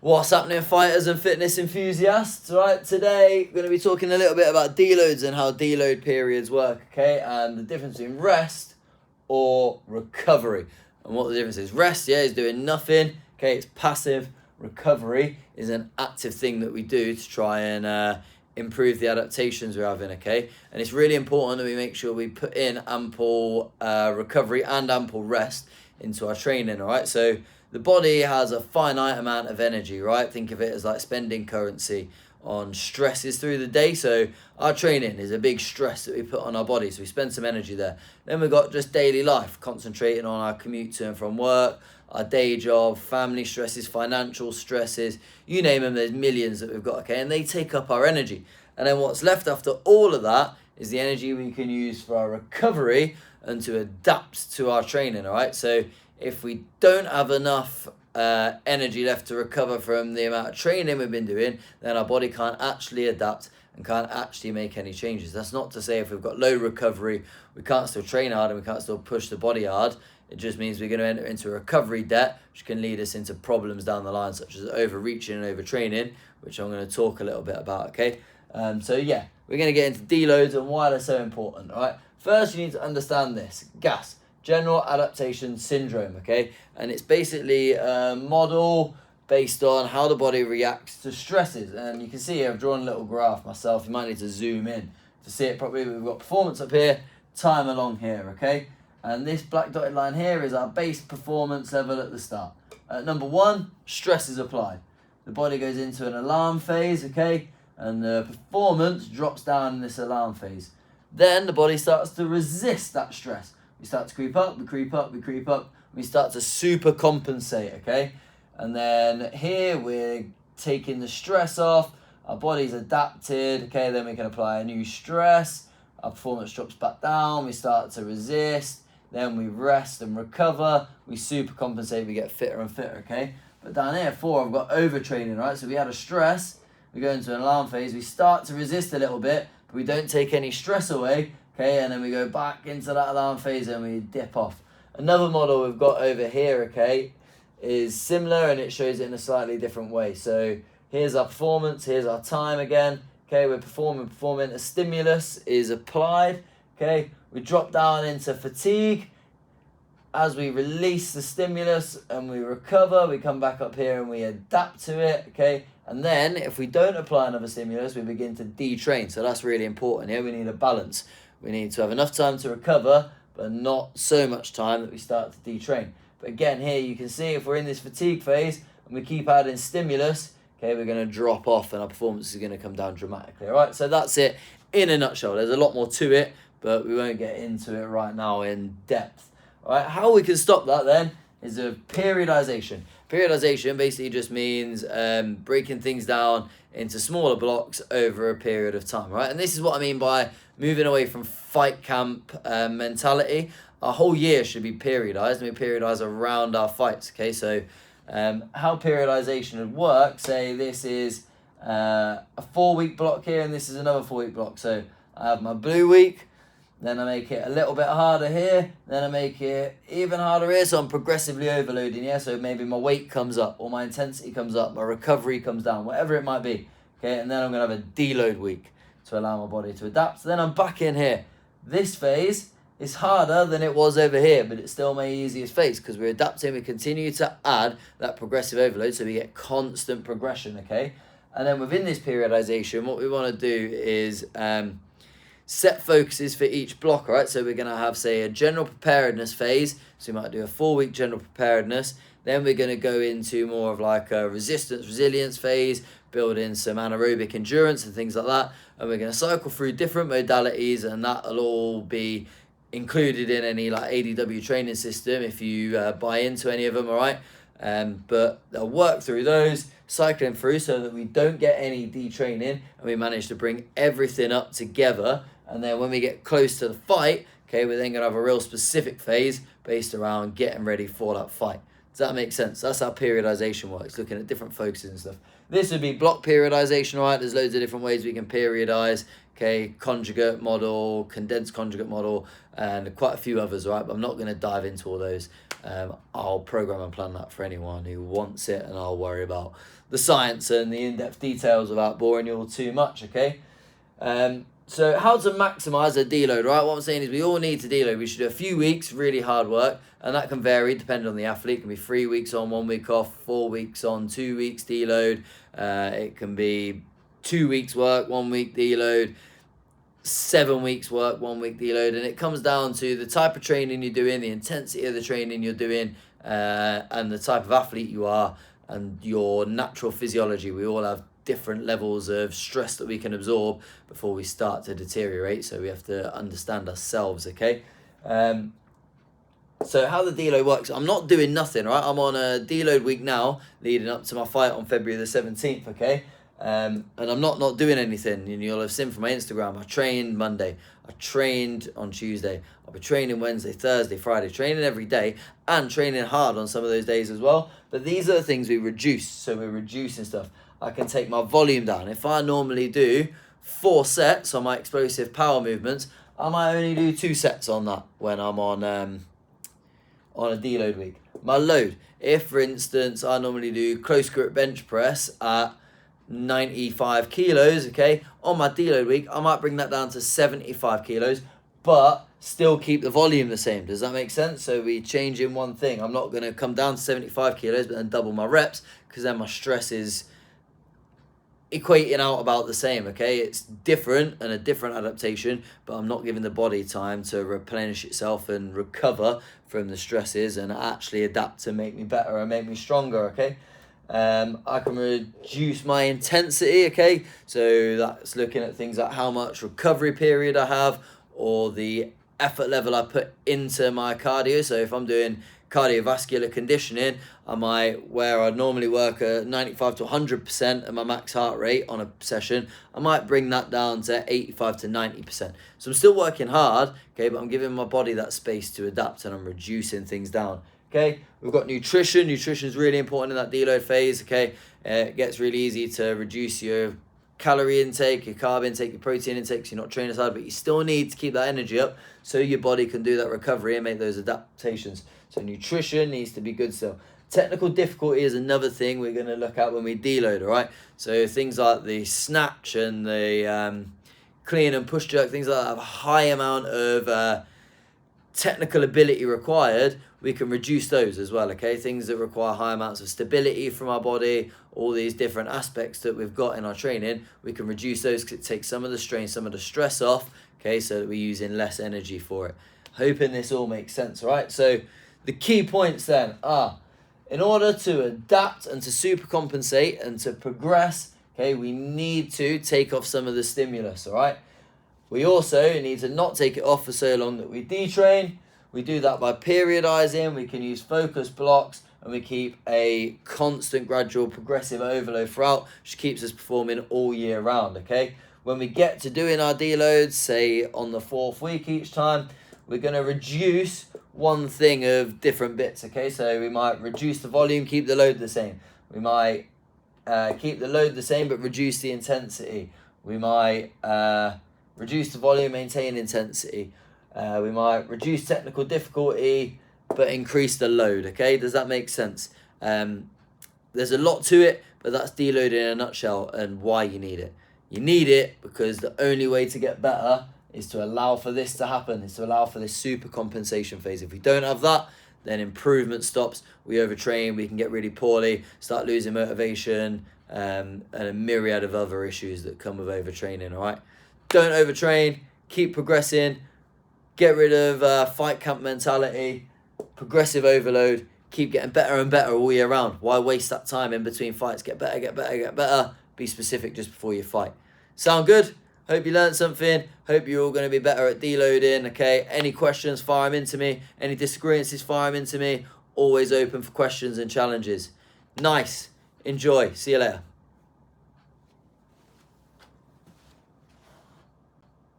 What's happening, fighters and fitness enthusiasts? Right, today we're going to be talking a little bit about deloads and how deload periods work, okay, and the difference between rest or recovery. And what the difference is. Rest, is doing nothing, okay, it's passive. Recovery is an active thing that we do to try and improve the adaptations we're having, okay? And it's really important that we make sure we put in ample recovery and ample rest into our training, all right? So the body has a finite amount of energy, right? Think of it as like spending currency on stresses through the day. So our training is a big stress that we put on our body. So we spend some energy there. Then we've got just daily life, concentrating on our commute to and from work, our day job, family stresses, financial stresses, you name them, there's millions that we've got, okay? And they take up our energy. And then what's left after all of that is the energy we can use for our recovery and to adapt to our training, all right? So if we don't have enough energy left to recover from the amount of training we've been doing, then our body can't actually adapt and can't actually make any changes. That's not to say if we've got low recovery, we can't still train hard and we can't still push the body hard. It just means we're going to enter into a recovery debt, which can lead us into problems down the line, such as overreaching and overtraining, which I'm going to talk a little bit about, okay? We're going to get into deloads and why they're so important, all right? First, you need to understand this. GAS, General Adaptation Syndrome, okay? And it's basically a model based on how the body reacts to stresses. And you can see here, I've drawn a little graph myself. You might need to zoom in to see it properly. We've got performance up here, time along here, okay? And this black dotted line here is our base performance level at the start. At number 1, stress is applied. The body goes into an alarm phase, okay? And the performance drops down in this alarm phase. Then the body starts to resist that stress. We start to creep up, we creep up, we creep up. We start to super compensate, okay? And then here we're taking the stress off. Our body's adapted, okay? Then we can apply a new stress. Our performance drops back down. We start to resist. Then we rest and recover. We super compensate. We get fitter and fitter, okay? But down here, 4, I've got overtraining, right? So we had a stress. We go into an alarm phase. We start to resist a little bit, but we don't take any stress away. Okay, and then we go back into that alarm phase and we dip off. Another model we've got over here, okay, is similar and it shows it in a slightly different way. So here's our performance, here's our time again. Okay, we're performing. A stimulus is applied. Okay, we drop down into fatigue. As we release the stimulus and we recover, we come back up here and we adapt to it. Okay, and then if we don't apply another stimulus, we begin to detrain. So that's really important. Here we need a balance. We need to have enough time to recover, but not so much time that we start to detrain. But again, here you can see if we're in this fatigue phase and we keep adding stimulus, okay, we're going to drop off and our performance is going to come down dramatically. All right, so that's it in a nutshell. There's a lot more to it, but we won't get into it right now in depth. All right, how we can stop that then is a periodization. Periodization basically just means breaking things down into smaller blocks over a period of time, right? And this is what I mean by moving away from fight camp mentality. Our whole year should be periodized, and we periodize around our fights, okay? So how periodization would work, say this is a 4-week block here, and this is another 4-week block. So I have my blue week, then I make it a little bit harder here, then I make it even harder here, so I'm progressively overloading here, so maybe my weight comes up, or my intensity comes up, my recovery comes down, whatever it might be, okay, and then I'm going to have a deload week to allow my body to adapt. So then I'm back in here. This phase is harder than it was over here, but it's still my easiest phase, because we're adapting, we continue to add that progressive overload, so we get constant progression, okay, and then within this periodization, what we want to do is set focuses for each block, all right? So we're going to have, say, a general preparedness phase. So we might do a 4-week general preparedness. Then we're going to go into more of like a resilience phase, build in some anaerobic endurance and things like that. And we're going to cycle through different modalities, and that'll all be included in any like ADW training system if you buy into any of them, all right? But they'll work through those, cycling through so that we don't get any detraining and we manage to bring everything up together. And then when we get close to the fight, okay, we're then going to have a real specific phase based around getting ready for that fight. Does that make sense? That's how periodization works, looking at different focuses and stuff. This would be block periodization, right? There's loads of different ways we can periodize. okay, conjugate model, condensed conjugate model, and quite a few others, right? But I'm not going to dive into all those. I'll program and plan that for anyone who wants it, and I'll worry about the science and the in-depth details without boring you all too much, okay? So how to maximize a deload, right? What I'm saying is we all need to deload. We should do a few weeks, really hard work, and that can vary depending on the athlete. It can be 3 weeks on, 1 week off, 4 weeks on, 2 weeks deload. It can be 2 weeks work, 1 week deload, 7 weeks work, 1 week deload, and it comes down to the type of training you're doing, the intensity of the training you're doing, and the type of athlete you are, and your natural physiology. We all have different levels of stress that we can absorb before we start to deteriorate, so we have to understand ourselves, okay? So how the deload works, I'm not doing nothing, right? I'm on a deload week now, leading up to my fight on February the 17th, okay? And I'm not doing anything. And you'll have seen from my Instagram, I trained Monday, I trained on Tuesday, I'll be training Wednesday, Thursday, Friday, training every day, and training hard on some of those days as well. But these are the things we reduce, so we're reducing stuff. I can take my volume down. If I normally do 4 sets on my explosive power movements, I might only do 2 sets on that when I'm on a deload week. My load, if for instance I normally do close grip bench press at 95 kilos, okay, on my deload week I might bring that down to 75 kilos, but still keep the volume the same. Does that make sense? So we change in one thing. I'm not going to come down to 75 kilos but then double my reps, because then my stress is equating out about the same, okay? It's different and a different adaptation, but I'm not giving the body time to replenish itself and recover from the stresses and actually adapt to make me better and make me stronger, okay? I can reduce my intensity, okay? So that's looking at things like how much recovery period I have, or the effort level I put into my cardio. So if I'm doing cardiovascular conditioning, I might, where I normally work at 95 to 100% of my max heart rate on a session, I might bring that down to 85 to 90%. So I'm still working hard, okay, but I'm giving my body that space to adapt, and I'm reducing things down, okay? We've got nutrition. Nutrition is really important in that deload phase, okay? It gets really easy to reduce your calorie intake, your carb intake, your protein intake, so you're not training as hard, but you still need to keep that energy up so your body can do that recovery and make those adaptations. So nutrition needs to be good still. Technical difficulty is another thing we're going to look at when we deload, all right? So things like the snatch and the clean and push jerk, things like that have a high amount of technical ability required. We can reduce those as well, okay? Things that require high amounts of stability from our body, all these different aspects that we've got in our training, we can reduce those because it takes some of the strain, some of the stress off, okay? So that we're using less energy for it. Hoping this all makes sense, right? So the key points then are, in order to adapt and to super compensate and to progress, okay, we need to take off some of the stimulus, all right? We also need to not take it off for so long that we detrain. We do that by periodizing. We can use focus blocks, and we keep a constant, gradual, progressive overload throughout, which keeps us performing all year round, okay? When we get to doing our deloads, say on the 4th week each time, we're going to reduce one thing of different bits, okay? So we might reduce the volume, keep the load the same. We might keep the load the same, but reduce the intensity. We might reduce the volume, maintain intensity. We might reduce technical difficulty, but increase the load, okay? Does that make sense? There's a lot to it, but that's deload in a nutshell and why you need it. You need it because the only way to get better is to allow for this to happen, is to allow for this super compensation phase. If we don't have that, then improvement stops. We overtrain, we can get really poorly, start losing motivation, and a myriad of other issues that come with overtraining, all right? Don't overtrain, keep progressing, get rid of fight camp mentality, progressive overload, keep getting better and better all year round. Why waste that time in between fights? Get better, get better, get better. Be specific just before you fight. Sound good? Hope you learned something. Hope you're all going to be better at deloading, okay? Any questions, fire them into me. Any disagreements, fire them into me. Always open for questions and challenges. Nice. Enjoy. See you later.